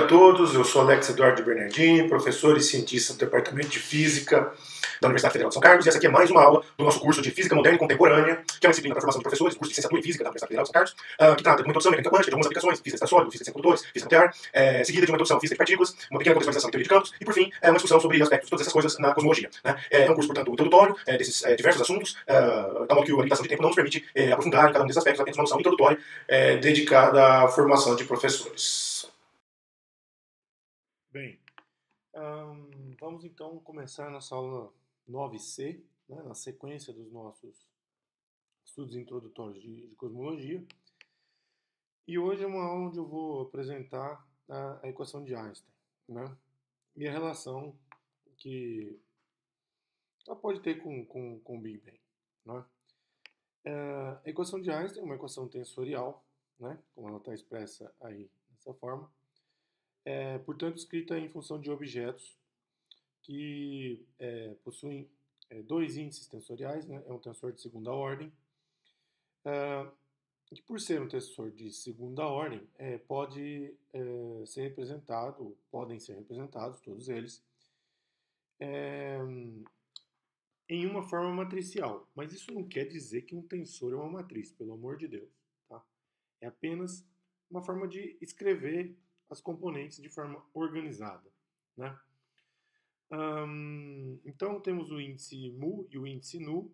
a todos, eu sou Alex Eduardo Bernardini, professor e cientista do Departamento de Física da Universidade Federal de São Carlos, e essa aqui é mais uma aula do nosso curso de Física Moderna e Contemporânea, que é uma disciplina para formação de professores, curso de Licenciatura em Física da Universidade Federal de São Carlos, que trata de uma introdução à mecânica quântica, de algumas aplicações, física de sólido, física de semicondutores, física nuclear, seguida de uma introdução à física de partículas, uma pequena contextualização em teoria de campos, e por fim, uma discussão sobre aspectos de todas essas coisas na cosmologia. Né? É um curso, portanto, introdutório desses diversos assuntos, da modo que a limitação de tempo não nos permite aprofundar em cada um desses aspectos, apenas uma noção introdutória dedicada à formação de professores. Bem, vamos então começar nossa aula 9C, né, na sequência dos nossos estudos introdutórios de cosmologia. E hoje é uma aula onde eu vou apresentar a equação de Einstein, né, e a relação que ela pode ter com o Big Bang. Né? A equação de Einstein é uma equação tensorial, né, como ela está expressa aí dessa forma, portanto escrita em função de objetos que possuem dois índices tensoriais, né? É um tensor de segunda ordem, que por ser um tensor de segunda ordem, podem ser representados, todos eles, em uma forma matricial. Mas isso não quer dizer que um tensor é uma matriz, pelo amor de Deus. Tá? É apenas uma forma de escrever as componentes de forma organizada. Né? Então temos o índice mu e o índice nu,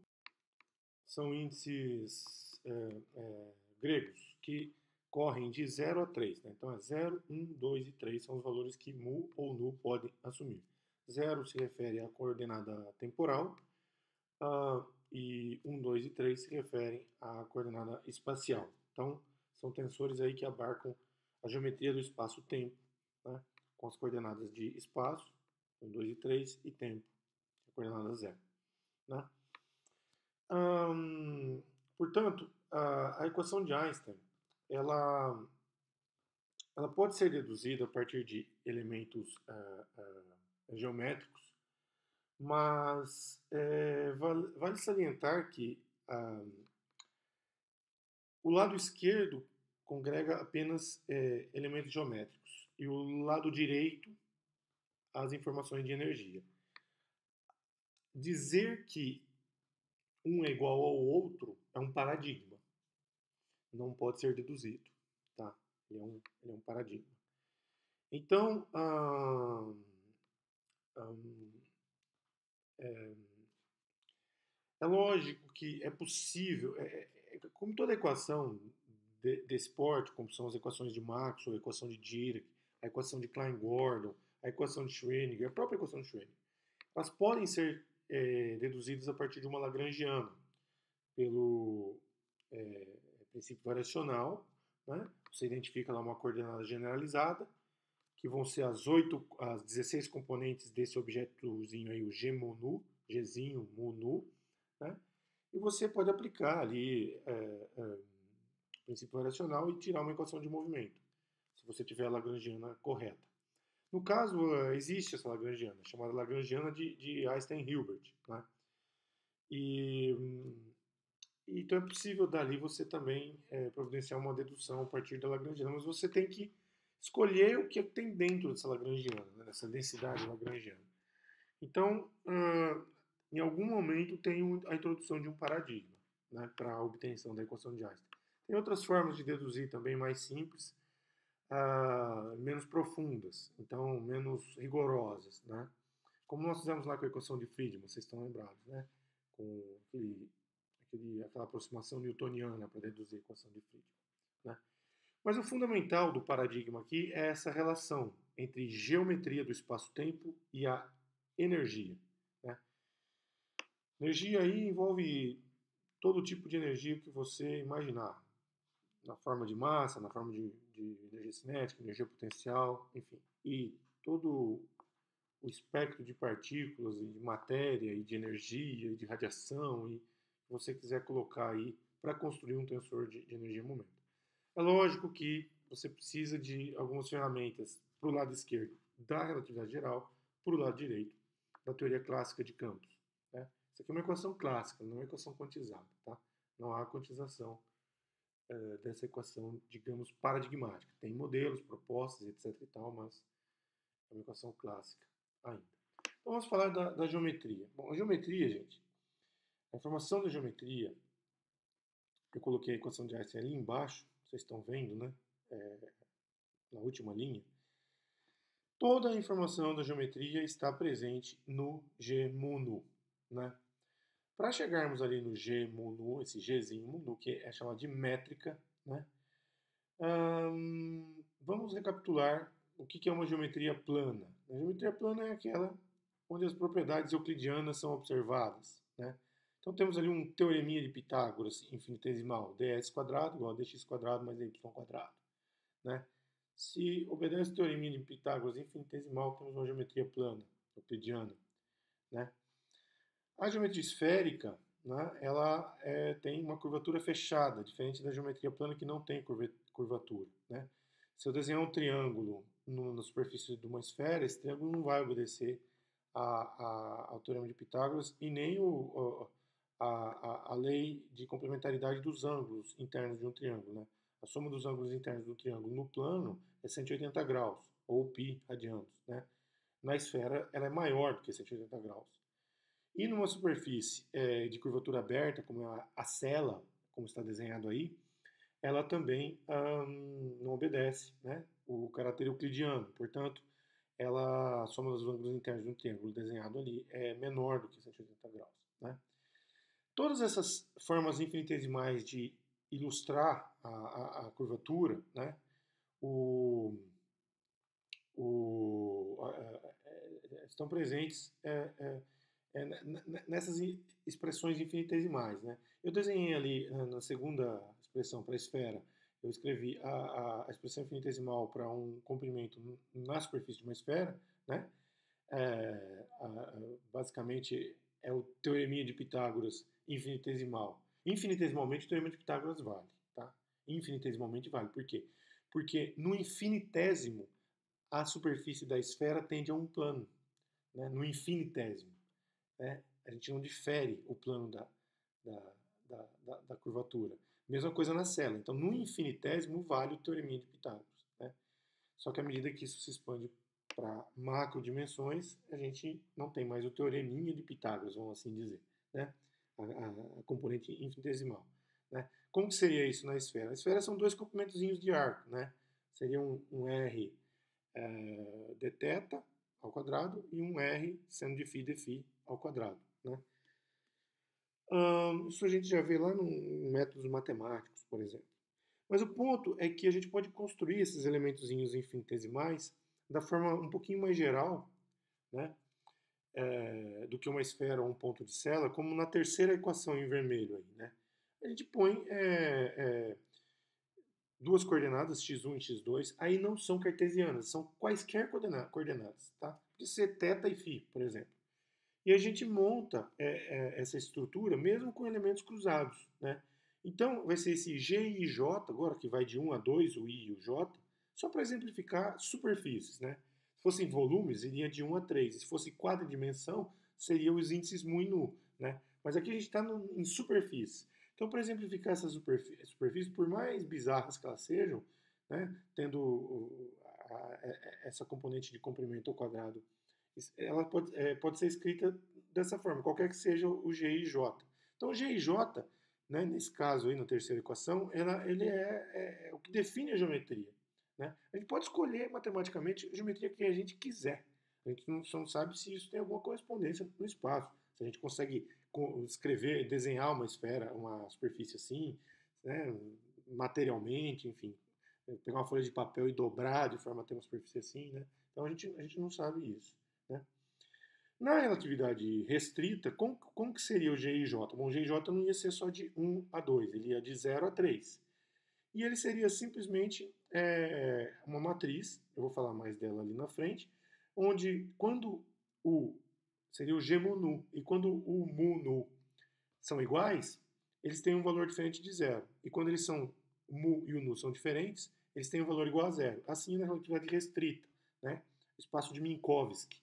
são índices gregos que correm de 0 a 3. Né? Então é 0, 1, 2 e 3 são os valores que mu ou nu podem assumir. 0 se refere à coordenada temporal e 1, 2 e 3 se referem à coordenada espacial. Então são tensores aí que abarcam a geometria do espaço-tempo, né? Com as coordenadas de espaço, 1, 2 e 3, e tempo, a coordenada 0. Né? Portanto, a equação de Einstein ela pode ser deduzida a partir de elementos geométricos, mas vale salientar que o lado esquerdo congrega apenas elementos geométricos e o lado direito as informações de energia. Dizer que um é igual ao outro é um paradigma. Não pode ser deduzido. Tá? Ele é um paradigma. Então, é lógico que é possível, como toda equação desse porte, como são as equações de Maxwell, a equação de Dirac, a equação de Klein-Gordon, a equação de Schrödinger, a própria equação de Schrödinger, elas podem ser deduzidas a partir de uma lagrangiana, pelo princípio variacional. Né? Você identifica lá uma coordenada generalizada, que vão ser as 16 componentes desse objetozinho aí, o G mu nu, Gzinho mu nu, né? E você pode aplicar ali o princípio variacional e tirar uma equação de movimento, se você tiver a lagrangiana correta. No caso, existe essa lagrangiana, chamada lagrangiana de Einstein-Hilbert. Né? Então é possível dali você também providenciar uma dedução a partir da lagrangiana, mas você tem que escolher o que tem dentro dessa lagrangiana, né, dessa densidade lagrangiana. Então, em algum momento tem a introdução de um paradigma, né, para a obtenção da equação de Einstein. Tem outras formas de deduzir também mais simples, menos profundas, então menos rigorosas, né? Como nós fizemos lá com a equação de Friedmann, vocês estão lembrados, né? Com aquela aproximação newtoniana para deduzir a equação de Friedmann. Né? Mas o fundamental do paradigma aqui é essa relação entre geometria do espaço-tempo e a energia. Né? Energia aí envolve todo tipo de energia que você imaginar, na forma de massa, na forma de energia cinética, energia potencial, enfim, e todo o espectro de partículas e de matéria e de energia e de radiação e que você quiser colocar aí para construir um tensor de energia-momento. É lógico que você precisa de algumas ferramentas para o lado esquerdo da relatividade geral, para o lado direito da teoria clássica de campos. Né? Isso aqui é uma equação clássica, não é uma equação quantizada. Tá? Não há quantização dessa equação, digamos, paradigmática. Tem modelos, propostas, etc. e tal, mas é uma equação clássica ainda. Então vamos falar da geometria. Bom, a geometria, gente, a informação da geometria, eu coloquei a equação de Einstein ali embaixo, vocês estão vendo, né? Na última linha. Toda a informação da geometria está presente no G-mu-nu, né? Para chegarmos ali no G-mu-nu, esse Gzinho mu-nu, que é chamado de métrica, né? Vamos recapitular o que é uma geometria plana. A geometria plana é aquela onde as propriedades euclidianas são observadas, né? Então temos ali um teoreminha de Pitágoras infinitesimal, ds quadrado igual a dx quadrado mais y quadrado, né? Se obedece ao teoreminha de Pitágoras infinitesimal, temos uma geometria plana, euclidiana, né? A geometria esférica, né, ela tem uma curvatura fechada, diferente da geometria plana que não tem curvatura, né? Se eu desenhar um triângulo na superfície de uma esfera, esse triângulo não vai obedecer ao teorema de Pitágoras e nem a lei de complementaridade dos ângulos internos de um triângulo, né? A soma dos ângulos internos do triângulo no plano é 180 graus, ou π radianos, né? Na esfera, ela é maior do que 180 graus. E numa superfície de curvatura aberta, como é a cela, como está desenhado aí, ela também não obedece, né, o caráter euclidiano. Portanto, a soma dos ângulos internos de um triângulo desenhado ali é menor do que 180 graus, né? Todas essas formas infinitesimais de ilustrar a curvatura, né, estão presentes nessas expressões infinitesimais, né? Eu desenhei ali na segunda expressão para a esfera, eu escrevi a expressão infinitesimal para um comprimento na superfície de uma esfera, né? Basicamente é o teoreminha de Pitágoras infinitesimal. Infinitesimalmente o teorema de Pitágoras vale, tá? Infinitesimalmente vale. Por quê? Porque no infinitésimo a superfície da esfera tende a um plano, né? No infinitésimo, né? A gente não difere o plano da curvatura. Mesma coisa na cela. Então, no infinitésimo vale o teoreminha de Pitágoras, né? Só que à medida que isso se expande para macrodimensões, a gente não tem mais o teoreminha de Pitágoras, vamos assim dizer, né? A componente infinitesimal, né? Como que seria isso na esfera? A esfera são dois comprimentozinhos de arco, né? Seria um R de θ ao quadrado e um R seno de φ de φ ao quadrado, né? Isso a gente já vê lá em métodos matemáticos, por exemplo. Mas o ponto é que a gente pode construir esses elementozinhos infinitesimais da forma um pouquinho mais geral, né, do que uma esfera ou um ponto de cela, como na terceira equação em vermelho aí, né? A gente põe duas coordenadas, x1 e x2, aí não são cartesianas, são quaisquer coordenadas, tá? Pode ser θ e φ, por exemplo. E a gente monta essa estrutura mesmo com elementos cruzados, né? Então, vai ser esse G e J, agora que vai de 1 a 2, o I e o J, só para exemplificar superfícies, né? Se fossem volumes, iria de 1 a 3. Se fosse quadridimensão, seriam os índices mu e nu, né? Mas aqui a gente está em superfície. Então, para exemplificar essas superfícies, por mais bizarras que elas sejam, né, tendo essa componente de comprimento ao quadrado, ela pode ser escrita dessa forma, qualquer que seja o G e J. Então, o G e J, né, nesse caso aí, na terceira equação, ele é o que define a geometria, né? A gente pode escolher matematicamente a geometria que a gente quiser. A gente não sabe se isso tem alguma correspondência no espaço. Se a gente consegue escrever, desenhar uma esfera, uma superfície assim, né, materialmente, enfim, pegar uma folha de papel e dobrar de forma a ter uma superfície assim, né? Então a gente não sabe isso, né? Na relatividade restrita, como que seria o G e J? Bom, o G e J não ia ser só de 1 a 2, ele ia de 0 a 3. E ele seria simplesmente uma matriz, eu vou falar mais dela ali na frente, onde quando seria o G mu nu, e quando o mu nu são iguais, eles têm um valor diferente de zero. E quando eles são, o mu e o nu são diferentes, eles têm um valor igual a zero. Assim na relatividade restrita, né? Espaço de Minkowski.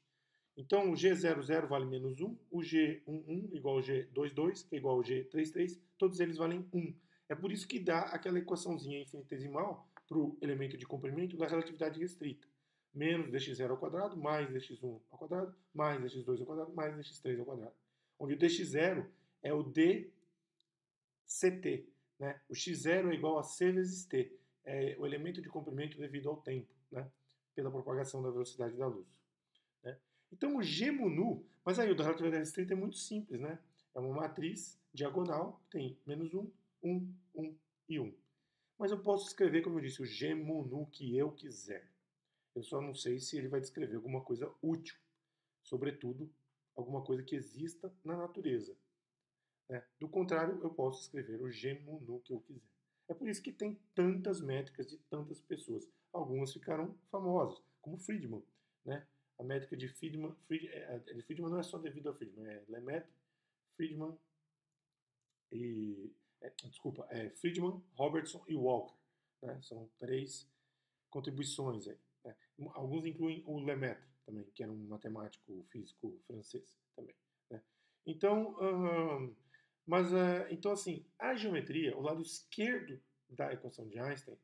Então, o G00 vale menos 1, o G11 igual ao G22, que é igual ao G33, todos eles valem 1. É por isso que dá aquela equaçãozinha infinitesimal para o elemento de comprimento da relatividade restrita. Menos dx0 ao quadrado, mais dx1 ao quadrado, mais dx2 ao quadrado, mais dx3 ao quadrado. Onde o dx0 é o dct, né? O x0 é igual a c vezes t, é o elemento de comprimento devido ao tempo, né? Pela propagação da velocidade da luz. Né? Então o G mu nu, mas aí o da relatividade restrita é muito simples, né? É uma matriz diagonal, tem menos 1, 1, 1 e 1. Mas eu posso escrever, como eu disse, o G mu nu que eu quiser. Eu só não sei se ele vai descrever alguma coisa útil, sobretudo alguma coisa que exista na natureza. Né? Do contrário, eu posso escrever o G mu nu que eu quiser. É por isso que tem tantas métricas de tantas pessoas. Algumas ficaram famosas, como Friedman. Né? A métrica de Friedman não é só devido a Friedman, é Lemaitre, Friedman e... Friedman, Robertson e Walker. Né? São 3 contribuições aí. Né? Alguns incluem o Lemaitre também, que era um matemático físico francês também. Né? Então, então, assim, a geometria, o lado esquerdo da equação de Einstein,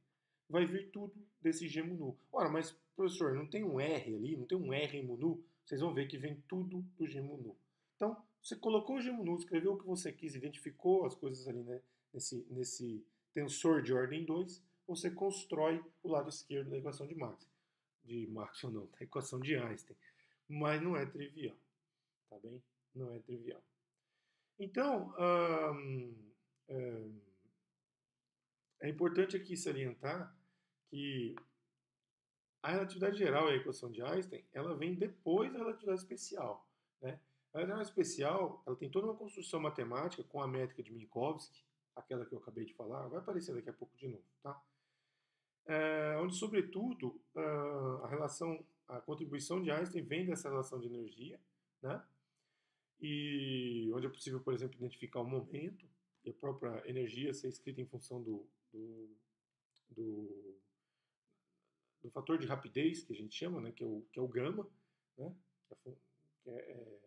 vai vir tudo desse G mu nu. Ora, mas, professor, não tem um R ali, não tem um R em mu nu? Vocês vão ver que vem tudo do G mu nu. Então, você colocou o G mu nu, escreveu o que você quis, identificou as coisas ali, né, nesse tensor de ordem 2, você constrói o lado esquerdo da equação de Maxwell. De Maxwell não, da equação de Einstein. Mas não é trivial, tá bem? Não é trivial. Então, é importante aqui salientar que a relatividade geral e a equação de Einstein, ela vem depois da relatividade especial. Né? A relatividade especial, ela tem toda uma construção matemática com a métrica de Minkowski, aquela que eu acabei de falar, vai aparecer daqui a pouco de novo, tá? Onde, sobretudo, a contribuição de Einstein vem dessa relação de energia, né? E onde é possível, por exemplo, identificar o momento e a própria energia ser escrita em função do, do fator de rapidez, que a gente chama, né? Que é o gama, né? Que é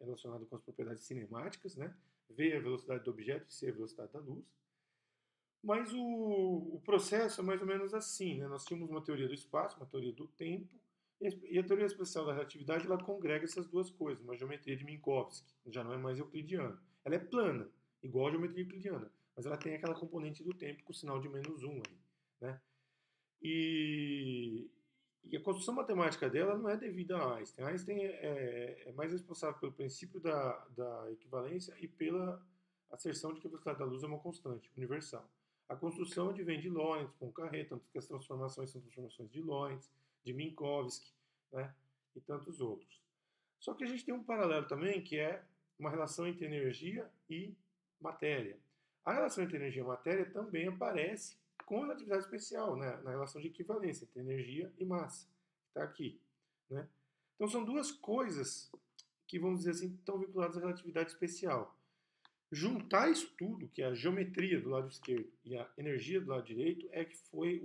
relacionado com as propriedades cinemáticas, né? V é a velocidade do objeto e C é a velocidade da luz. Mas o processo é mais ou menos assim, né? Nós tínhamos uma teoria do espaço, uma teoria do tempo, e a teoria especial da relatividade ela congrega essas duas coisas, uma geometria de Minkowski, já não é mais euclidiana. Ela é plana, igual a geometria euclidiana, mas ela tem aquela componente do tempo com o sinal de menos 1 aí, né? E a construção matemática dela não é devida a Einstein. Einstein é mais responsável pelo princípio da equivalência e pela asserção de que a velocidade da luz é uma constante universal. A construção advém de Lorentz, Poincaré, tanto que as transformações são transformações de Lorentz, de Minkowski, né, e tantos outros. Só que a gente tem um paralelo também, que é uma relação entre energia e matéria. A relação entre energia e matéria também aparece com relatividade especial, né, na relação de equivalência entre energia e massa, que está aqui. Né? Então são duas coisas que, vamos dizer assim, estão vinculadas à relatividade especial. Juntar isso tudo, que é a geometria do lado esquerdo e a energia do lado direito, é que foi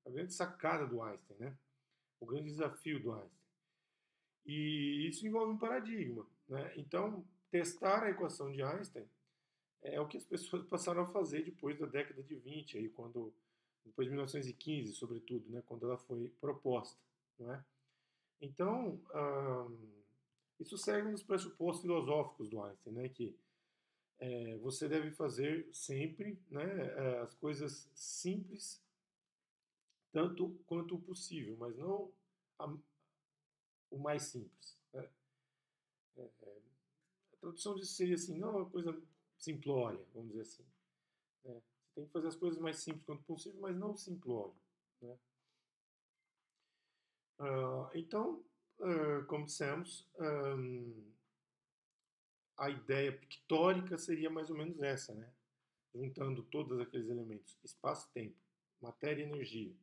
a grande sacada do Einstein, né? O grande desafio do Einstein. E isso envolve um paradigma. Né? Então, testar a equação de Einstein é o que as pessoas passaram a fazer depois da década de 20, aí, depois de 1915, sobretudo, né? Quando ela foi proposta. Não é? Então, isso segue nos pressupostos filosóficos do Einstein, né? Que você deve fazer sempre, né, as coisas simples tanto quanto possível, mas não o mais simples. Né? A tradução disso seria assim, não uma coisa simplória, vamos dizer assim. Né? Você tem que fazer as coisas mais simples quanto possível, mas não simplório. Né? Então, como dissemos, a ideia pictórica seria mais ou menos essa, né? Juntando todos aqueles elementos, espaço-tempo, matéria e energia.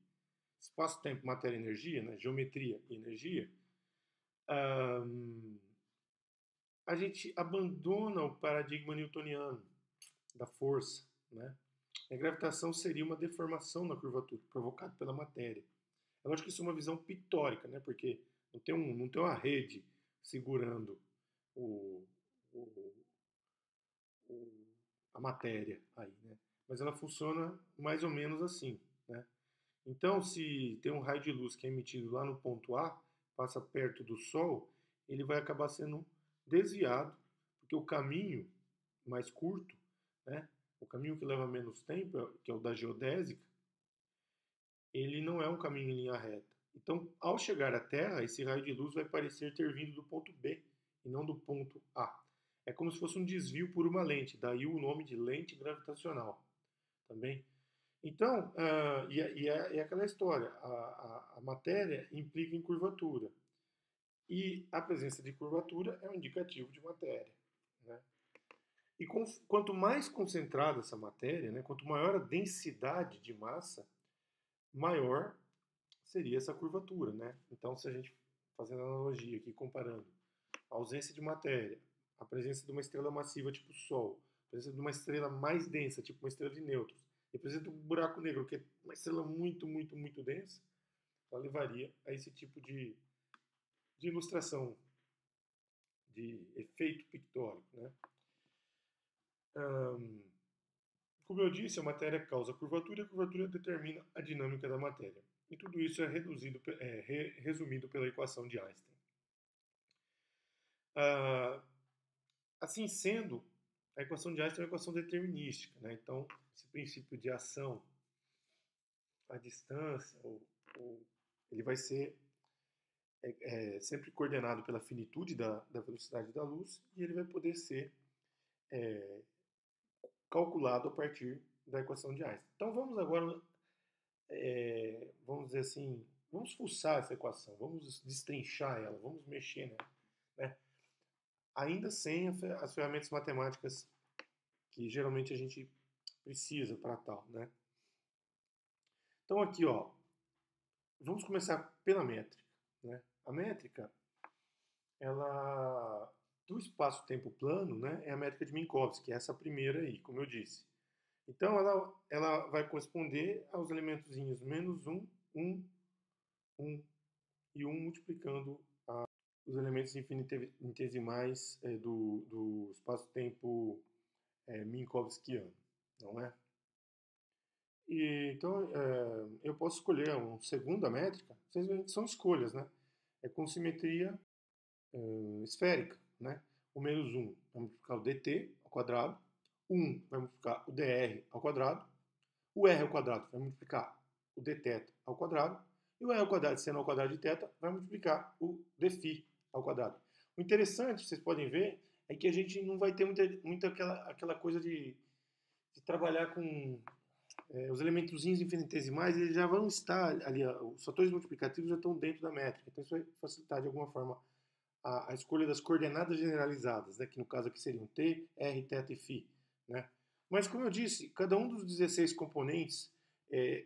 Espaço-tempo, matéria e energia, né? Geometria e energia, a gente abandona o paradigma newtoniano da força. Né? A gravitação seria uma deformação na curvatura provocada pela matéria. É lógico que isso é uma visão pictórica, né? Porque não tem uma rede segurando o, a matéria aí, né? mas ela funciona mais ou menos assim, né? Então, se tem um raio de luz que é emitido lá no ponto A, passa perto do Sol, ele vai acabar sendo desviado, porque o caminho mais curto, né, o caminho que leva menos tempo, que é o da geodésica, ele não é um caminho em linha reta. Então, ao chegar à Terra, esse raio de luz vai parecer ter vindo do ponto B e não do ponto A. É como se fosse um desvio por uma lente, daí o nome de lente gravitacional também. Então, é aquela história, a matéria implica em curvatura, e a presença de curvatura é um indicativo de matéria, né? E quanto mais concentrada essa matéria, né, quanto maior a densidade de massa, maior seria essa curvatura, né? Então, se a gente fazendo analogia aqui, comparando a ausência de matéria, a presença de uma estrela massiva tipo o Sol, a presença de uma estrela mais densa, tipo uma estrela de nêutrons, e a presença de um buraco negro, que é uma estrela muito, muito, muito densa, ela levaria a esse tipo de ilustração, de efeito pictórico, né? Hum, Como eu disse, a matéria causa curvatura e a curvatura determina a dinâmica da matéria. E tudo isso é resumido pela equação de Einstein. Ah, assim sendo, a equação de Einstein é uma equação determinística, né? Então, esse princípio de ação à distância, ele vai ser sempre coordenado pela finitude da velocidade da luz e ele vai poder ser é, calculado a partir da equação de Einstein. Então, vamos agora, vamos dizer assim, vamos fuçar essa equação, vamos destrinchar ela, vamos mexer nela, né? Ainda sem as ferramentas matemáticas que geralmente a gente precisa para tal, né? Então aqui, ó, vamos começar pela métrica, né? A métrica, ela do espaço-tempo plano, né, é a métrica de Minkowski, que é essa primeira aí, como eu disse. Então ela vai corresponder aos elementozinhos menos um, um e um multiplicando os elementos infinitesimais do espaço-tempo Minkowskiano, não é? Então, eu posso escolher uma segunda métrica, vocês veem que são escolhas, né? É com simetria esférica, né? O menos um vai multiplicar o dt ao quadrado, 1 vai multiplicar o dr ao quadrado, o r ao quadrado vai multiplicar o dθ ao quadrado, e o r ao quadrado, seno ao quadrado de θ, vai multiplicar o dφ ao quadrado. O interessante, vocês podem ver, é que a gente não vai ter muita aquela coisa de trabalhar com os elementozinhos infinitesimais, eles já vão estar ali, os fatores multiplicativos já estão dentro da métrica, então isso vai facilitar de alguma forma a escolha das coordenadas generalizadas, né, que no caso aqui seriam t, r, θ e φ, né? Mas como eu disse, cada um dos 16 componentes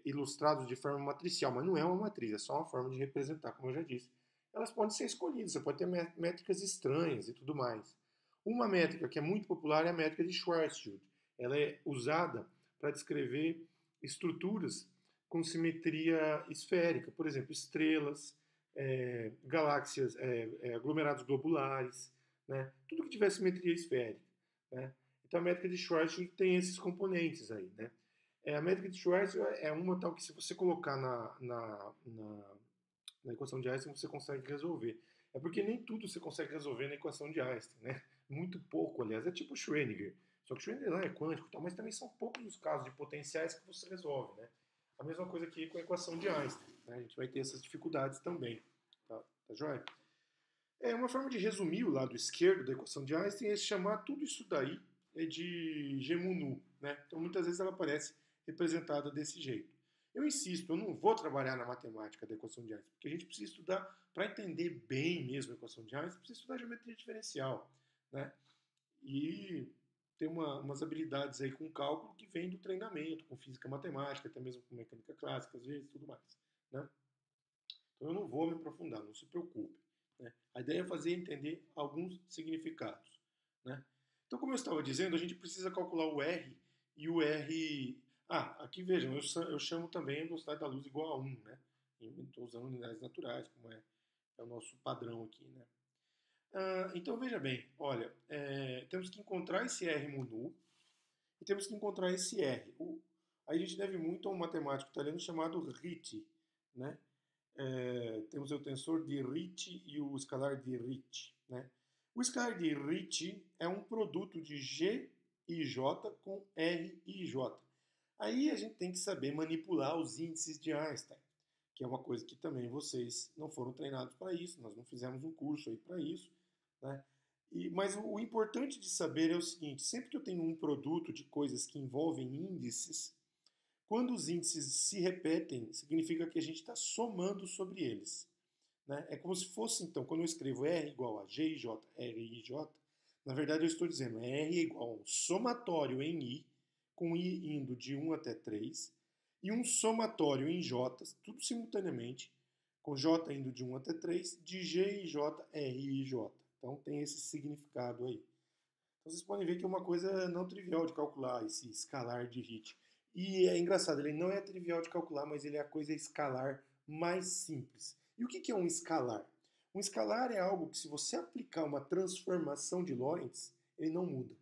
ilustrados de forma matricial, mas não é uma matriz, é só uma forma de representar, como eu já disse. Elas podem ser escolhidas, você pode ter métricas estranhas e tudo mais. Uma métrica que é muito popular é a métrica de Schwarzschild. Ela é usada para descrever estruturas com simetria esférica, por exemplo, estrelas, galáxias, aglomerados globulares, né? Tudo que tiver simetria esférica, né? Então a métrica de Schwarzschild tem esses componentes aí, né? A métrica de Schwarzschild é uma tal que se você colocar na equação de Einstein você consegue resolver. É porque nem tudo você consegue resolver na equação de Einstein, né? Muito pouco, aliás, é tipo Schrödinger. Só que Schrödinger lá é quântico, mas também são poucos os casos de potenciais que você resolve, né? A mesma coisa aqui com a equação de Einstein, né? A gente vai ter essas dificuldades também, tá joia? Uma forma de resumir o lado esquerdo da equação de Einstein é chamar tudo isso daí de G mu nu, né? Então muitas vezes ela aparece representada desse jeito. Eu insisto, eu não vou trabalhar na matemática da equação de Einstein, porque a gente precisa estudar, para entender bem mesmo a equação de Einstein, precisa estudar geometria diferencial, né? E ter umas habilidades aí com cálculo que vem do treinamento, com física matemática, até mesmo com mecânica clássica, às vezes, tudo mais, né? Então eu não vou me aprofundar, não se preocupe, né? A ideia é fazer entender alguns significados, né? Então, como eu estava dizendo, a gente precisa calcular o R e o R. Aqui vejam, eu chamo também a velocidade da luz igual a 1, né? Estou usando unidades naturais, como é o nosso padrão aqui, né? Então veja bem, olha, temos que encontrar esse R mu nu e temos que encontrar esse R. Aí a gente deve muito a um matemático italiano chamado Ricci, né? Temos o tensor de Ricci e o escalar de Ricci, né? O escalar de Ricci é um produto de G e J com R e J. Aí a gente tem que saber manipular os índices de Einstein, que é uma coisa que também vocês não foram treinados para isso, nós não fizemos um curso aí para isso, né? Mas o importante de saber é o seguinte: sempre que eu tenho um produto de coisas que envolvem índices, quando os índices se repetem, significa que a gente está somando sobre eles, né? É como se fosse, então, quando eu escrevo R igual a G e J, R e J, na verdade eu estou dizendo R é igual a um somatório em I, com I indo de 1 até 3, e um somatório em J, tudo simultaneamente, com J indo de 1 até 3, de G e J, R e J. Então tem esse significado aí. Então vocês podem ver que é uma coisa não trivial de calcular, esse escalar de Hit. E é engraçado, ele não é trivial de calcular, mas ele é a coisa escalar mais simples. E o que é um escalar? Um escalar é algo que, se você aplicar uma transformação de Lorentz, ele não muda,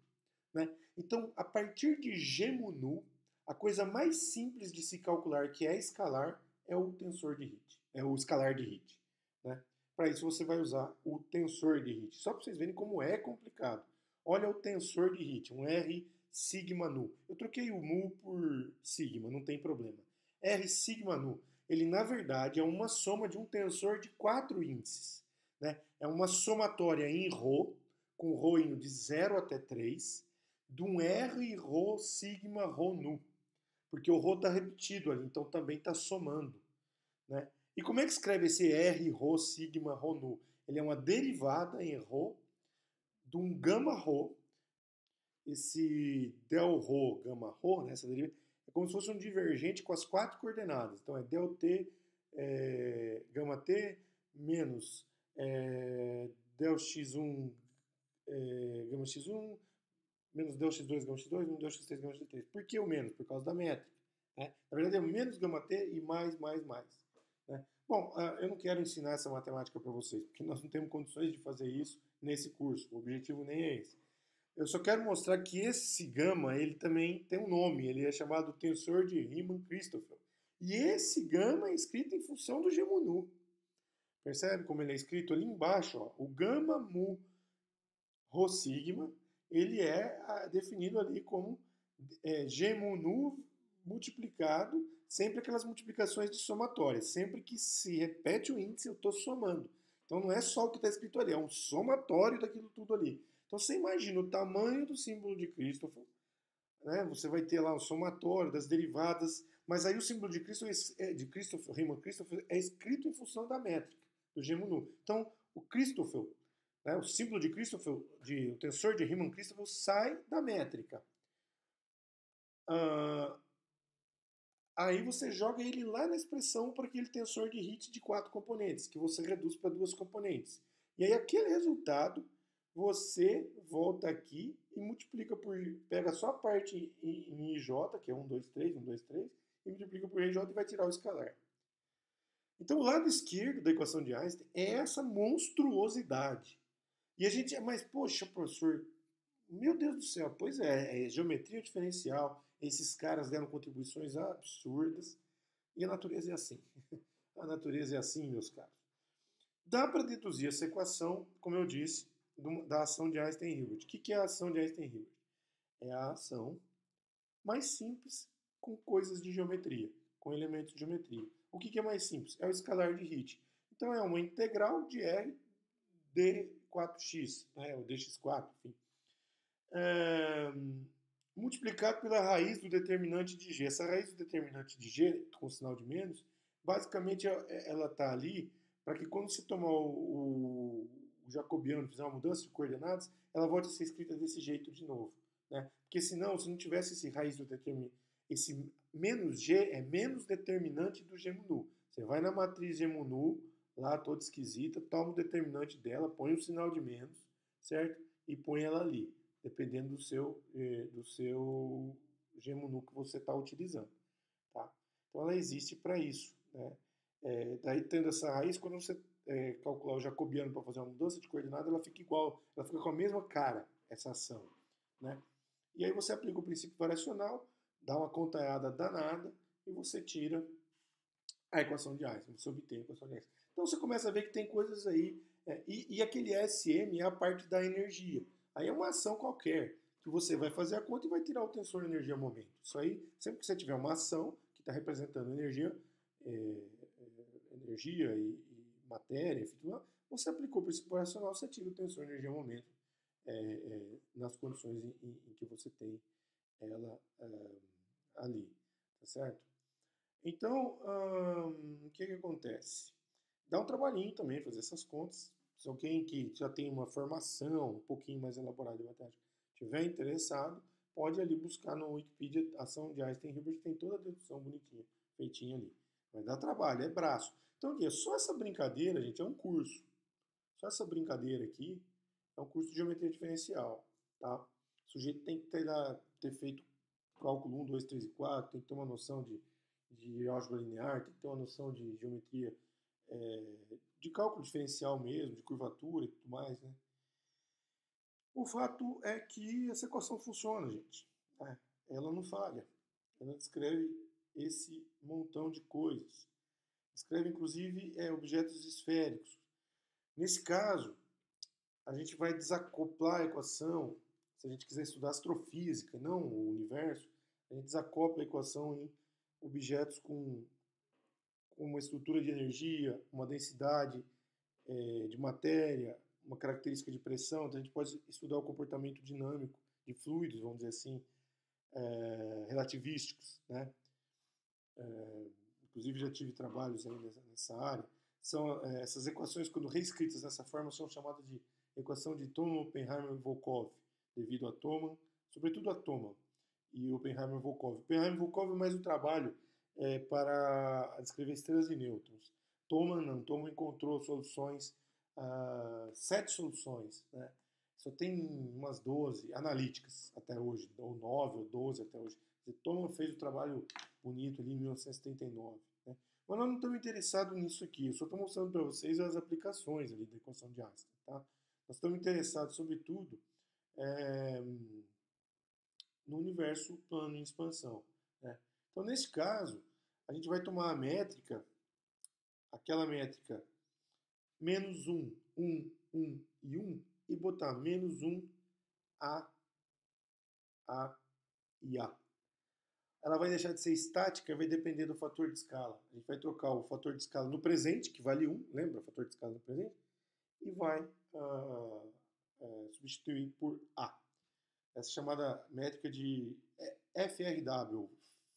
né? Então, a partir de G mu nu, a coisa mais simples de se calcular que é escalar é o tensor de Hit, é o escalar de Hit, né? Para isso você vai usar o tensor de Hit. Só para vocês verem como é complicado. Olha o tensor de Hit, um R sigma nu. Eu troquei o mu por sigma, não tem problema. R sigma nu, ele na verdade é uma soma de um tensor de 4 índices, né? É uma somatória em ρ, com ρ indo de 0 até 3, de um R ρ sigma ρ nu. Porque o ρ está repetido ali, então também está somando, né? E como é que escreve esse R ρ sigma ρ nu? Ele é uma derivada em ρ de um gama ρ. Esse del ρ gama ρ, né, essa deriva, é como se fosse um divergente com as 4 coordenadas. Então é del t gama t menos del x1 gama x1 menos del x2 gama x2 menos del x3 gama x3. Por que o menos? Por causa da métrica, né? Na verdade é menos gama t e mais, né? Bom, eu não quero ensinar essa matemática para vocês, porque nós não temos condições de fazer isso nesse curso. O objetivo nem é esse. Eu só quero mostrar que esse gama, ele também tem um nome, ele é chamado tensor de Riemann-Christoffel. E esse gama é escrito em função do G mu nu. Percebe como ele é escrito ali embaixo? Ó, o gama mu rho sigma, ele é definido ali como G mu nu multiplicado, sempre aquelas multiplicações de somatórias. Sempre que se repete o índice, eu estou somando. Então não é só o que está escrito ali, é um somatório daquilo tudo ali. Então você imagina o tamanho do símbolo de Christoffel, né? Você vai ter lá o somatório das derivadas, mas aí o símbolo de Christoffel, Riemann-Christoffel, é escrito em função da métrica do G mu nu. Então o Christoffel, né, o símbolo de Christoffel, o tensor de Riemann-Christoffel sai da métrica. Aí você joga ele lá na expressão para aquele tensor de Hit de 4 componentes, que você reduz para 2 componentes. E aí aquele resultado você volta aqui e multiplica por... Pega só a parte em IJ, que é 1, 2, 3, 1, 2, 3, e multiplica por IJ e vai tirar o escalar. Então o lado esquerdo da equação de Einstein é essa monstruosidade. E a gente... Mas, poxa, professor, meu Deus do céu, pois é geometria diferencial, esses caras deram contribuições absurdas, e a natureza é assim. A natureza é assim, meus caros. Dá para deduzir essa equação, como eu disse, da ação de Einstein-Hilbert. O que é a ação de Einstein-Hilbert? É a ação mais simples com coisas de geometria, com elementos de geometria. O que é mais simples? É o escalar de Hit. Então é uma integral de R d4x, né, ou dx4, enfim. Multiplicado pela raiz do determinante de G. Essa raiz do determinante de G, com sinal de menos, basicamente ela está ali para que quando você tomar o jacobiano, fizer uma mudança de coordenadas, ela volte a ser escrita desse jeito de novo, né? Porque senão, se não tivesse esse raiz do determinante, esse menos G é menos determinante do G mu nu. Você vai na matriz G mu nu, lá toda esquisita, toma o determinante dela, põe o sinal de menos, certo? E põe ela ali, dependendo do seu G mu nu que você está utilizando, tá? Então ela existe para isso, né? Daí tendo essa raiz, quando você calcular o jacobiano para fazer uma mudança de coordenada, ela fica igual, ela fica com a mesma cara, essa ação, né? E aí você aplica o princípio variacional, dá uma contatada danada e você tira a equação de Einstein, você obtém a equação de Einstein. Então você começa a ver que tem coisas aí, e aquele SM é a parte da energia. Aí é uma ação qualquer, que você vai fazer a conta e vai tirar o tensor energia-momento. Isso aí, sempre que você tiver uma ação que está representando energia, energia e matéria, enfim, você aplicou o princípio racional, você tira o tensor energia-momento nas condições em que você tem ela ali, tá certo? Então, o que acontece? Dá um trabalhinho também fazer essas contas. Se alguém que já tem uma formação um pouquinho mais elaborada de matemática estiver interessado, pode ali buscar no Wikipedia a ação de Einstein-Hilbert, tem toda a dedução bonitinha, feitinha ali. Vai dar trabalho, é braço. Então, aqui, só essa brincadeira, gente, é um curso. Só essa brincadeira aqui é um curso de geometria diferencial, tá? O sujeito tem que ter feito cálculo 1, 2, 3 e 4, tem que ter uma noção de álgebra linear, tem que ter uma noção de geometria, de cálculo diferencial mesmo, de curvatura e tudo mais, né? O fato é que essa equação funciona, gente. Ela não falha. Ela descreve esse montão de coisas. Descreve, inclusive, objetos esféricos. Nesse caso, a gente vai desacoplar a equação. Se a gente quiser estudar astrofísica, não o universo, a gente desacopla a equação em objetos com uma estrutura de energia, uma densidade de matéria, uma característica de pressão. Então a gente pode estudar o comportamento dinâmico de fluidos, vamos dizer assim, relativísticos, né? Inclusive já tive trabalhos aí nessa área. São essas equações, quando reescritas dessa forma, são chamadas de equação de Thoma, Oppenheimer e Volkov, devido a Thoma, sobretudo a Thoma e Oppenheimer e Volkov. Oppenheimer e Volkov é mais um trabalho para descrever estrelas e nêutrons. Thoma não, Thoma encontrou soluções, 7 soluções, né? Só tem umas 12 analíticas até hoje, ou 9 ou 12 até hoje. Thoma fez o trabalho bonito ali em 1979. Né? Mas nós não estamos interessados nisso aqui, eu só estou mostrando para vocês as aplicações ali da equação de Einstein. Tá? Nós estamos interessados, sobretudo, no universo plano em expansão. Né? Então, nesse caso, a gente vai tomar a métrica, aquela métrica menos 1, 1, 1 e 1, e botar menos 1, A e A. Ela vai deixar de ser estática, vai depender do fator de escala. A gente vai trocar o fator de escala no presente, que vale 1, lembra o fator de escala no presente? E vai substituir por A. Essa chamada métrica de FRW,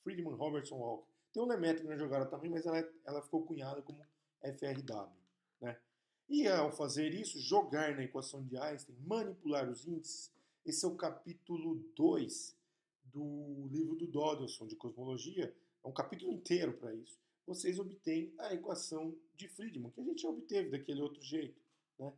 Friedman Robertson Walker. Tem uma métrica na jogada também, mas ela ficou cunhada como FRW. Né? E ao fazer isso, jogar na equação de Einstein, manipular os índices, esse é o capítulo 2 do livro do Dodson de cosmologia, é um capítulo inteiro para isso. Vocês obtêm a equação de Friedman, que a gente já obteve daquele outro jeito, né?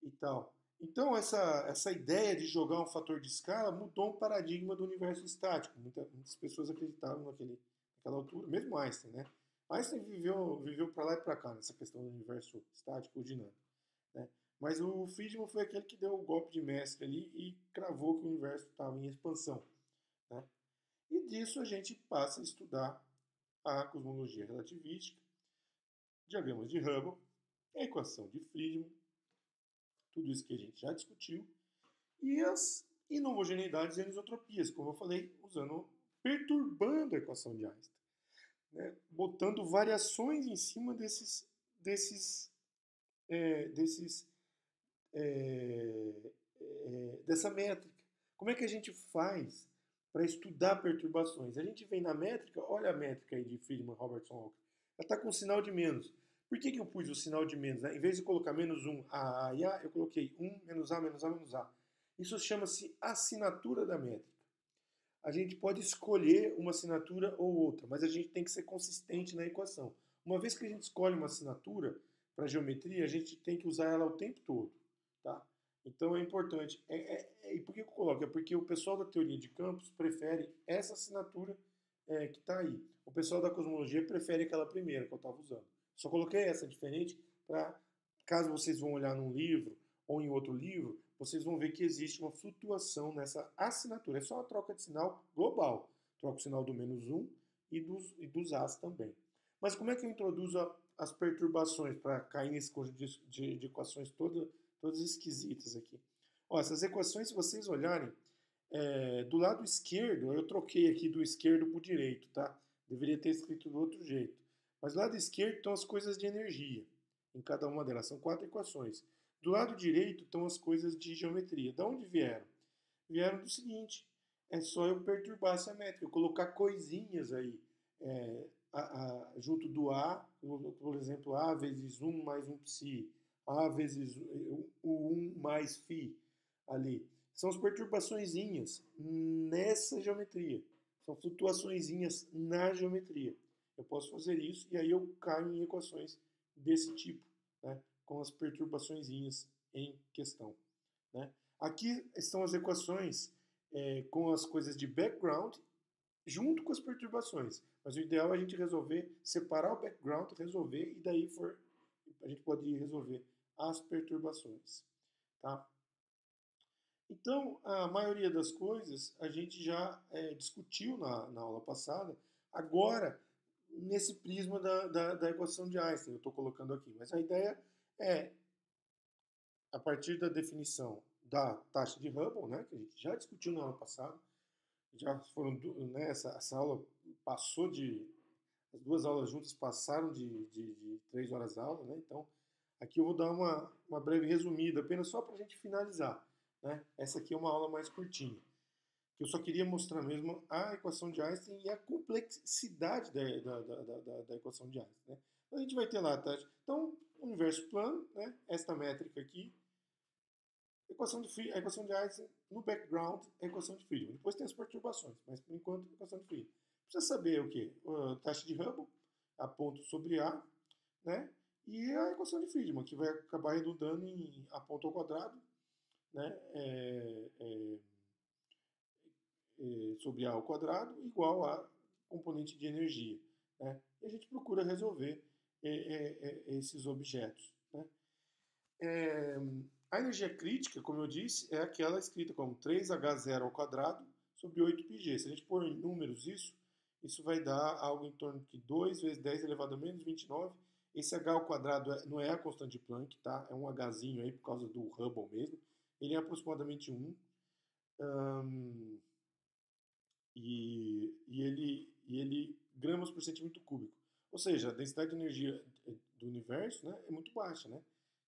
E tal. Então, essa ideia de jogar um fator de escala mudou um paradigma do universo estático. Muitas pessoas acreditavam naquela altura, mesmo Einstein, né? Einstein viveu para lá e para cá nessa questão do universo estático ou dinâmico. Né? Mas o Friedman foi aquele que deu o golpe de mestre ali e cravou que o universo estava em expansão. Né? E disso a gente passa a estudar a cosmologia relativística, diagramas de Hubble, a equação de Friedman, tudo isso que a gente já discutiu, e as inhomogeneidades e anisotropias, como eu falei, perturbando a equação de Einstein, né? Botando variações em cima dessa métrica. Como é que a gente faz para estudar perturbações? A gente vem na métrica, olha a métrica aí de Friedman, Robertson, Walker, ela está com sinal de menos. Por que eu pus o sinal de menos? Né? Em vez de colocar menos 1, A e A, eu coloquei 1, menos A, menos A, menos A. Isso chama-se assinatura da métrica. A gente pode escolher uma assinatura ou outra, mas a gente tem que ser consistente na equação. Uma vez que a gente escolhe uma assinatura para geometria, a gente tem que usar ela o tempo todo. Tá? Então é importante. E por que eu coloco? É porque o pessoal da teoria de campos prefere essa assinatura que está aí. O pessoal da cosmologia prefere aquela primeira que eu estava usando. Só coloquei essa diferente para, caso vocês vão olhar num livro ou em outro livro, vocês vão ver que existe uma flutuação nessa assinatura. É só uma troca de sinal global. Troca o sinal do -1 e dos As também. Mas como é que eu introduzo as perturbações para cair nesse conjunto de equações todas esquisitas aqui? Ó, essas equações, se vocês olharem, do lado esquerdo, eu troquei aqui do esquerdo para o direito, tá? Deveria ter escrito do outro jeito. Mas do lado esquerdo estão as coisas de energia, em cada uma delas. São 4 equações. Do lado direito estão as coisas de geometria. De onde vieram? Vieram do seguinte, é só eu perturbar essa métrica, eu colocar coisinhas aí junto do A, por exemplo, A vezes 1 mais 1 psi, A vezes o 1 mais φ ali. São as perturbaçõezinhas nessa geometria. São flutuaçõezinhas na geometria. Eu posso fazer isso e aí eu caio em equações desse tipo, né, com as perturbaçõezinhas em questão. Né? Aqui estão as equações com as coisas de background junto com as perturbações. Mas o ideal é a gente resolver, separar o background, resolver, e daí a gente pode resolver as perturbações. Tá? Então, a maioria das coisas a gente já discutiu na aula passada. Agora, nesse prisma da equação de Einstein, eu estou colocando aqui. Mas a ideia é, a partir da definição da taxa de Hubble, né, que a gente já discutiu na aula passada, já foram, né, essa aula passou as 2 aulas juntas passaram de 3 horas aula, né, então aqui eu vou dar uma breve resumida, apenas só para a gente finalizar. Né? Essa aqui é uma aula mais curtinha. Eu só queria mostrar mesmo a equação de Einstein e a complexidade da equação de Einstein. Né? A gente vai ter lá, tá? Então, universo plano, né? Esta métrica aqui, a equação de Einstein no background, a equação de Friedmann. Depois tem as perturbações, mas por enquanto a equação de Friedmann. Precisa saber o quê? A taxa de Hubble, a ponto sobre A, né? E a equação de Friedmann, que vai acabar redundando em A ponto ao quadrado, né? Sobre A ao quadrado igual a componente de energia. Né? E a gente procura resolver esses objetos. Né? A energia crítica, como eu disse, é aquela escrita como 3H0 ao quadrado sobre 8πg. Se a gente pôr em números isso vai dar algo em torno de 2 vezes 10 elevado a menos 29. Esse H ao quadrado não é a constante de Planck, tá? É um Hzinho aí por causa do Hubble mesmo. Ele é aproximadamente 1. E ele gramas por centímetro cúbico. Ou seja, a densidade de energia do universo, né, é muito baixa, né?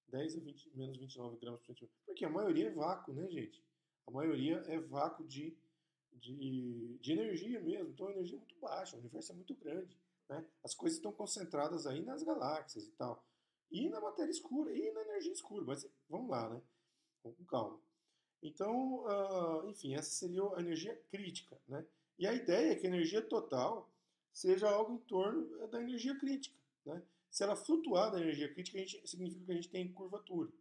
10 a 20, menos 29 gramas por centímetro. Porque a maioria é vácuo, né, gente? A maioria é vácuo de energia mesmo. Então a energia é muito baixa, o universo é muito grande. Né? As coisas estão concentradas aí nas galáxias e tal. E na matéria escura, e na energia escura. Mas vamos lá, né? Vamos com calma. Então, enfim, essa seria a energia crítica. Né? E a ideia é que a energia total seja algo em torno da energia crítica. Né? Se ela flutuar da energia crítica, significa que a gente tem curvatura,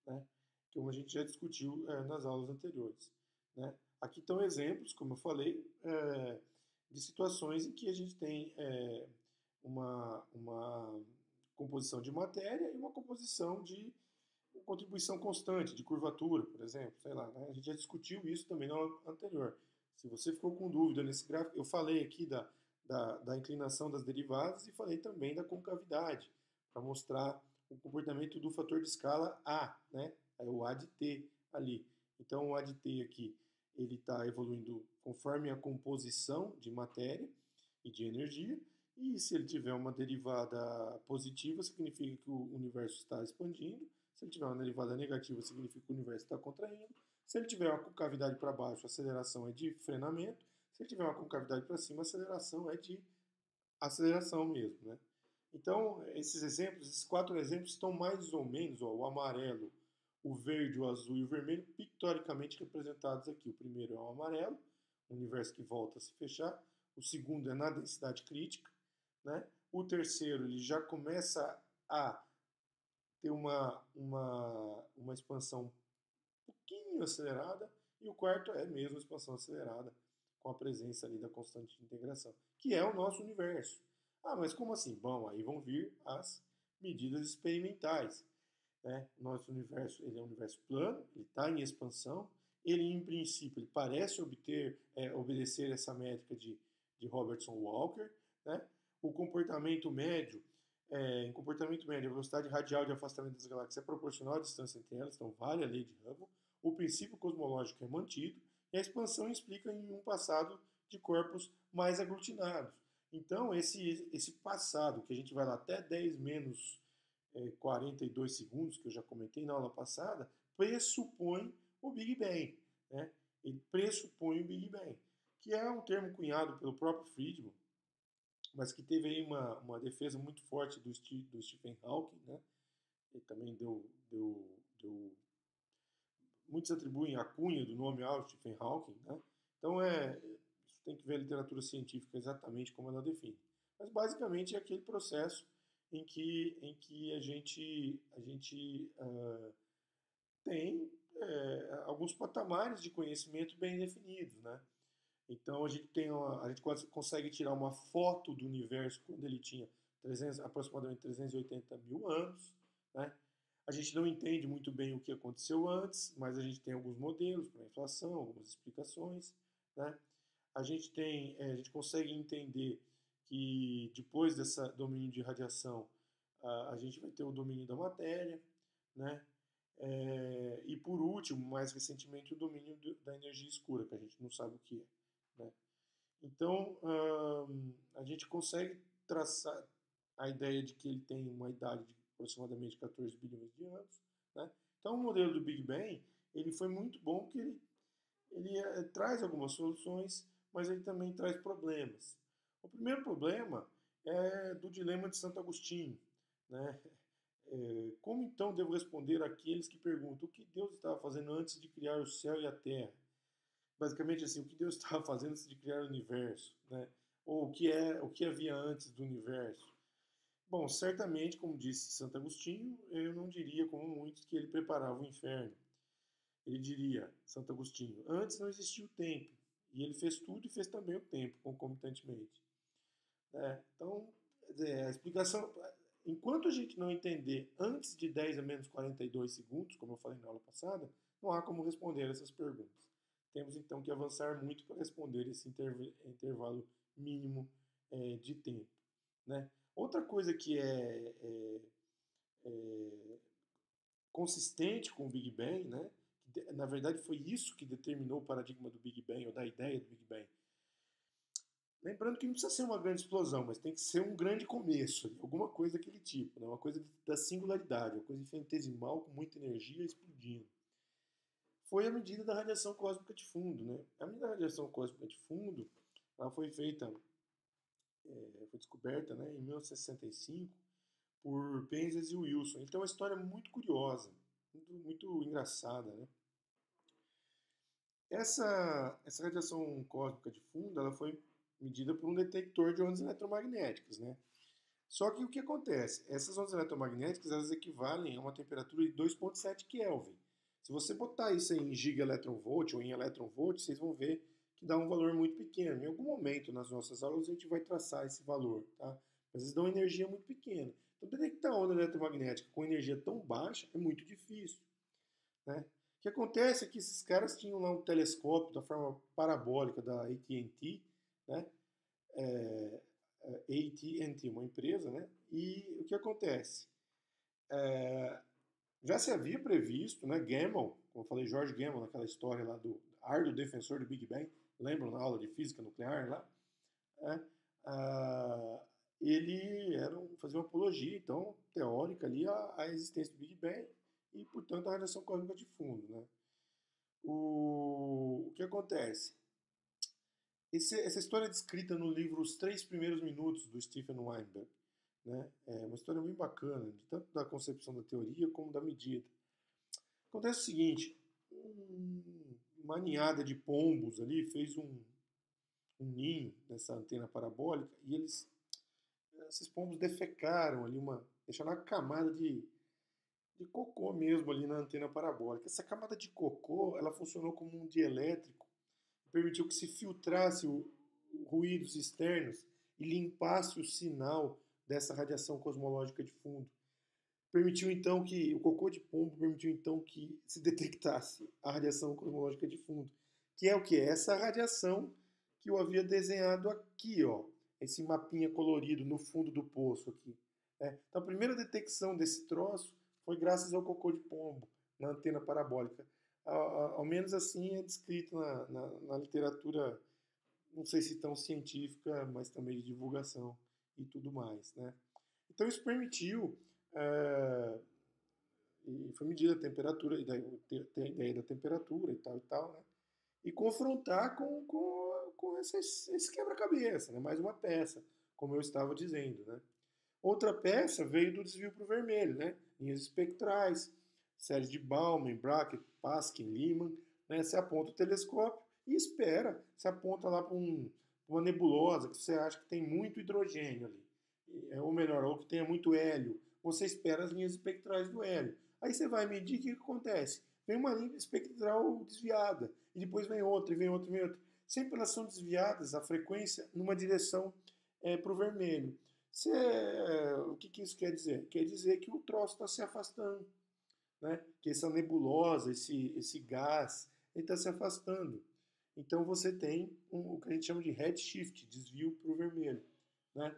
né? Como a gente já discutiu nas aulas anteriores. Né? Aqui estão exemplos, como eu falei, de situações em que a gente tem uma composição de matéria e uma composição de contribuição constante, de curvatura, por exemplo. Sei lá, né? A gente já discutiu isso também na aula anterior. Se você ficou com dúvida nesse gráfico, eu falei aqui da inclinação das derivadas e falei também da concavidade, para mostrar o comportamento do fator de escala A, né? É o A de T ali. Então, o A de T aqui, ele está evoluindo conforme a composição de matéria e de energia, e se ele tiver uma derivada positiva, significa que o universo está expandindo. Se ele tiver uma derivada negativa, significa que o universo está contraindo. Se ele tiver uma concavidade para baixo, a aceleração é de frenamento. Se ele tiver uma concavidade para cima, a aceleração é de aceleração mesmo. Né? Então, esses 4 exemplos estão mais ou menos, o amarelo, o verde, o azul e o vermelho, pictoricamente representados aqui. O primeiro é o amarelo, o universo que volta a se fechar. O segundo é na densidade crítica. Né? O terceiro ele já começa a ter uma expansão um pouquinho acelerada, e o quarto é mesmo a expansão acelerada, com a presença ali da constante de integração, que é o nosso universo. Ah, mas como assim? Bom, aí vão vir as medidas experimentais. né? Nosso universo, ele é um universo plano, ele está em expansão, ele em princípio ele parece obedecer essa métrica de Robertson Walker, né? O comportamento médio, em comportamento médio, a velocidade radial de afastamento das galáxias é proporcional à distância entre elas, então vale a lei de Hubble. O princípio cosmológico é mantido e a expansão explica em um passado de corpos mais aglutinados. Então, esse passado, que a gente vai lá até 10 menos 42 segundos, que eu já comentei na aula passada, pressupõe o Big Bang. Né? Ele pressupõe o Big Bang, que é um termo cunhado pelo próprio Friedman, mas que teve aí uma defesa muito forte do Stephen Hawking. Né? Ele também deu muitos atribuem a cunha do nome ao Stephen Hawking. Né? Então, isso tem que ver a literatura científica exatamente como ela define. Mas, basicamente, é aquele processo em que a gente tem alguns patamares de conhecimento bem definidos, né? Então a gente consegue tirar uma foto do universo quando ele tinha aproximadamente 380 mil anos, né? A gente não entende muito bem o que aconteceu antes, mas a gente tem alguns modelos para inflação, algumas explicações, né? A gente consegue entender que depois desse domínio de radiação, a gente vai ter o domínio da matéria, né? E por último, mais recentemente, o domínio da energia escura, que a gente não sabe o que é. Né? Então, a gente consegue traçar a ideia de que ele tem uma idade de aproximadamente 14 bilhões de anos. Né? Então, o modelo do Big Bang ele foi muito bom porque ele traz algumas soluções, mas ele também traz problemas. O primeiro problema é do dilema de Santo Agostinho. Né? Como então devo responder àqueles que perguntam o que Deus estava fazendo antes de criar o céu e a terra? Basicamente assim, o que Deus estava fazendo antes de criar o universo, né? Ou o que havia antes do universo? Bom, certamente, como disse Santo Agostinho, eu não diria como muitos que ele preparava o inferno. Ele diria, Santo Agostinho, antes não existia o tempo, e ele fez tudo e fez também o tempo, concomitantemente. Então, a explicação, enquanto a gente não entender antes de 10 a menos 42 segundos, como eu falei na aula passada, não há como responder essas perguntas. Temos então que avançar muito para responder esse intervalo mínimo de tempo. Né? Outra coisa que é consistente com o Big Bang, né? Na verdade foi isso que determinou o paradigma do Big Bang, ou da ideia do Big Bang. Lembrando que não precisa ser uma grande explosão, mas tem que ser um grande começo, alguma coisa daquele tipo, né? Uma coisa da singularidade, uma coisa infinitesimal com muita energia explodindo. Foi a medida da radiação cósmica de fundo. Né? A medida da radiação cósmica de fundo ela foi descoberta, né, em 1965 por Penzias e Wilson. Ele tem uma história muito curiosa, muito engraçada. Né? Essa radiação cósmica de fundo ela foi medida por um detector de ondas eletromagnéticas. Né? Só que o que acontece? Essas ondas eletromagnéticas elas equivalem a uma temperatura de 2,7 Kelvin. Se você botar isso em gigaelectronvolt ou em eletronvolt, vocês vão ver que dá um valor muito pequeno. Em algum momento nas nossas aulas a gente vai traçar esse valor, tá? Mas eles dão energia muito pequena. Então detectar onda eletromagnética com energia tão baixa é muito difícil. Né? O que acontece é que esses caras tinham lá um telescópio da forma parabólica da AT&T, né? AT&T, uma empresa, né? E o que acontece? Já se havia previsto, né, Gamow, como eu falei, George Gamow, naquela história lá do árduo defensor do Big Bang, lembram na aula de física nuclear lá? Ele fazia uma apologia, então, teórica ali à existência do Big Bang e, portanto, a radiação cósmica de fundo. Né? O que acontece? Essa história é descrita no livro Os 3 Primeiros Minutos, do Stephen Weinberg. Né? É uma história bem bacana, tanto da concepção da teoria como da medida. Acontece o seguinte, uma ninhada de pombos ali fez um ninho nessa antena parabólica e esses pombos defecaram ali, deixaram uma camada de cocô mesmo ali na antena parabólica. Essa camada de cocô, ela funcionou como um dielétrico, permitiu que se filtrasse ruídos externos e limpasse o sinal dessa radiação cosmológica de fundo. Permitiu então que o cocô de pombo permitiu então que se detectasse a radiação cosmológica de fundo, que é o que? Essa radiação que eu havia desenhado aqui, ó, esse mapinha colorido no fundo do poço aqui. Né? Então a primeira detecção desse troço foi graças ao cocô de pombo na antena parabólica. Ao menos assim é descrito na literatura, não sei se tão científica, mas também de divulgação e tudo mais, né? Então isso permitiu, e foi medida a temperatura, e daí tem a ideia da temperatura e tal, né? E confrontar com esse quebra-cabeça, né? Mais uma peça, como eu estava dizendo, né? Outra peça veio do desvio para o vermelho, né? Linhas espectrais, séries de Bauman, Brackett, Paskin, Lyman, né? Você aponta o telescópio e espera, você aponta lá para uma nebulosa que você acha que tem muito hidrogênio ali, ou melhor, ou que tenha muito hélio, você espera as linhas espectrais do hélio. Aí você vai medir, o que acontece? Vem uma linha espectral desviada, e depois vem outra, e vem outra, e vem outra. Sempre elas são desviadas, a frequência, numa direção para o vermelho. O que isso quer dizer? Quer dizer que o troço está se afastando, né? Que essa nebulosa, esse gás, ele está se afastando. Então você tem o que a gente chama de redshift, desvio para o vermelho, né?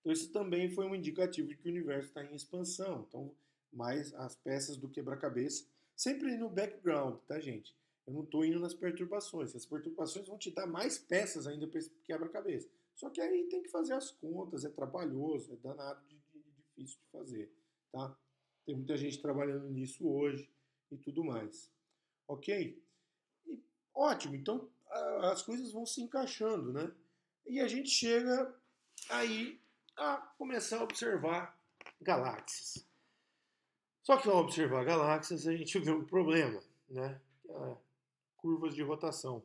Então isso também foi um indicativo de que o universo está em expansão. Então, mais as peças do quebra-cabeça, sempre no background, tá, gente? Eu não estou indo nas perturbações. As perturbações vão te dar mais peças ainda para esse quebra-cabeça. Só que aí tem que fazer as contas, é trabalhoso, é danado de difícil de fazer, tá? Tem muita gente trabalhando nisso hoje e tudo mais. Ok? E, ótimo, então as coisas vão se encaixando, né? E a gente chega aí a começar a observar galáxias. Só que ao observar galáxias a gente vê um problema, né? Curvas de rotação.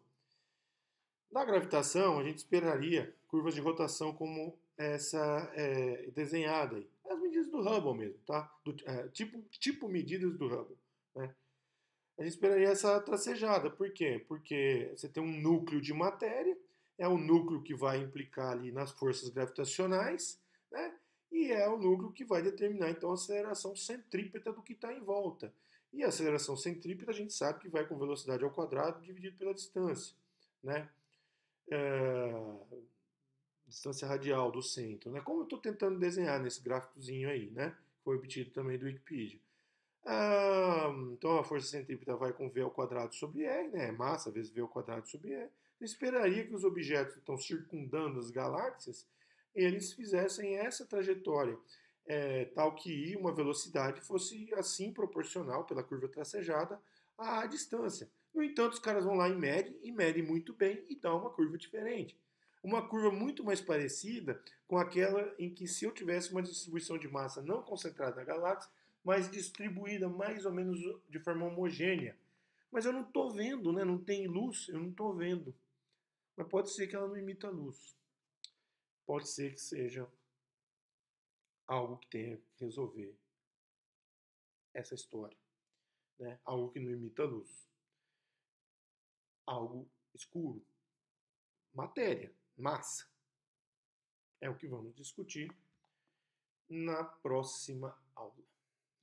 Na gravitação a gente esperaria curvas de rotação como essa desenhada aí. As medidas do Hubble mesmo, tá? Tipo medidas do Hubble, né? A gente esperaria essa tracejada. Por quê? Porque você tem um núcleo de matéria, é o núcleo que vai implicar ali nas forças gravitacionais, né? E é o núcleo que vai determinar então a aceleração centrípeta do que está em volta. E a aceleração centrípeta a gente sabe que vai com velocidade ao quadrado dividido pela distância, né? Distância radial do centro, né? Como eu estou tentando desenhar nesse gráficozinho aí, né? Foi obtido também do Wikipedia. Então a força centrípeta vai com V ao quadrado sobre R, né? Massa vezes V ao quadrado sobre R. Eu esperaria que os objetos que estão circundando as galáxias, eles fizessem essa trajetória, tal que uma velocidade fosse assim proporcional pela curva tracejada à distância. No entanto, os caras vão lá e medem muito bem e dão uma curva diferente. Uma curva muito mais parecida com aquela em que se eu tivesse uma distribuição de massa não concentrada na galáxia, mas distribuída mais ou menos de forma homogênea. Mas eu não estou vendo, né? Não tem luz, eu não estou vendo. Mas pode ser que ela não emita luz. Pode ser que seja algo que tenha que resolver essa história, né? Algo que não emita luz. Algo escuro. Matéria, massa. É o que vamos discutir na próxima aula.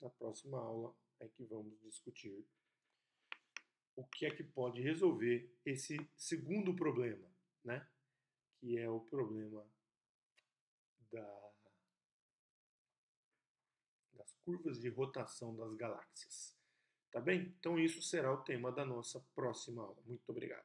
Na próxima aula é que vamos discutir o que é que pode resolver esse segundo problema, né? Que é o problema das curvas de rotação das galáxias. Tá bem? Então isso será o tema da nossa próxima aula. Muito obrigado.